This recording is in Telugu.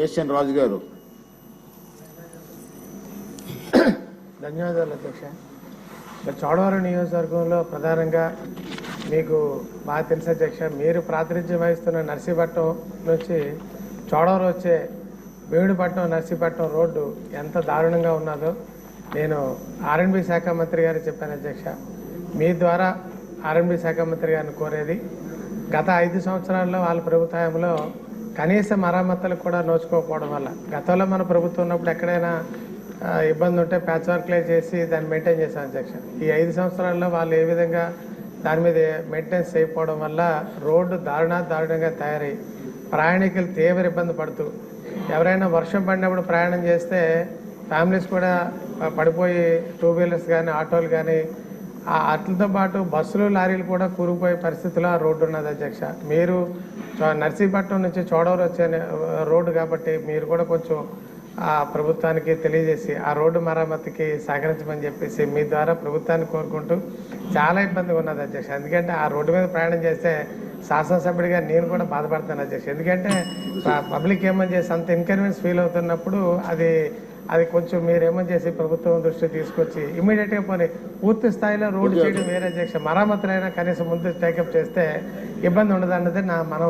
ఎస్ఎన్ రాజు గారు. ధన్యవాదాలు అధ్యక్ష. చోడవరం నియోజకవర్గంలో ప్రధానంగా మీకు బాగా తెలుసు అధ్యక్ష, మీరు ప్రాతినిధ్యం వహిస్తున్న నర్సీపట్నం నుంచి చోడవరం వచ్చే భీముడిపట్నం నర్సీపట్నం రోడ్డు ఎంత దారుణంగా ఉన్నదో నేను ఆర్ఎండ్బి శాఖ మంత్రి గారికి చెప్పాను అధ్యక్ష. మీ ద్వారా ఆర్ఎండ్బి శాఖ మంత్రి గారిని కోరేది, గత 5 సంవత్సరాల్లో వాళ్ళ ప్రభుత్వంలో కనీస మరమ్మతులకు కూడా నోచుకోకపోవడం వల్ల, గతంలో మన ప్రభుత్వం ఉన్నప్పుడు ఎక్కడైనా ఇబ్బంది ఉంటే ప్యాచ్ వర్క్లే చేసి దాన్ని మెయింటైన్ చేశాం అధ్యక్ష. ఈ 5 సంవత్సరాల్లో వాళ్ళు ఏ విధంగా దాని మీద మెయింటెనెన్స్ చేయకపోవడం వల్ల రోడ్డు దారుణంగా తయారై ప్రయాణికులు తీవ్ర ఇబ్బంది పడుతూ, ఎవరైనా వర్షం పడినప్పుడు ప్రయాణం చేస్తే ఫ్యామిలీస్ కూడా పడిపోయి 2 వీలర్స్ కానీ ఆటోలు కానీ వాటితో పాటు బస్సులు లారీలు కూడా కూరుకుపోయే పరిస్థితిలో ఆ రోడ్డు ఉన్నది అధ్యక్ష. మీరు నర్సీపట్నం నుంచి చోడవరం వచ్చే రోడ్డు కాబట్టి మీరు కూడా కొంచెం ఆ ప్రభుత్వానికి తెలియజేసి ఆ రోడ్డు మరమ్మతుకి సహకరించమని చెప్పేసి మీ ద్వారా ప్రభుత్వాన్ని కోరుకుంటూ, చాలా ఇబ్బందిగా ఉన్నది అధ్యక్ష. ఎందుకంటే ఆ రోడ్డు మీద ప్రయాణం చేస్తే శాసనసభ్యుడిగా నేను కూడా బాధపడతాను అధ్యక్ష. ఎందుకంటే పబ్లిక్ ఏమని చేసి అంత ఇన్కన్వీనియన్స్ ఫీల్ అవుతున్నప్పుడు అది కొంచెం మీరేమని చేసి ప్రభుత్వం దృష్టి తీసుకొచ్చి ఇమీడియట్గా పోనీ పూర్తి స్థాయిలో రోడ్డు చేయడం వేరే అధ్యక్ష, మరమ్మతులైనా కనీసం ముందు టేకప్ చేస్తే ఇబ్బంది ఉండదు అన్నది నా మనవి.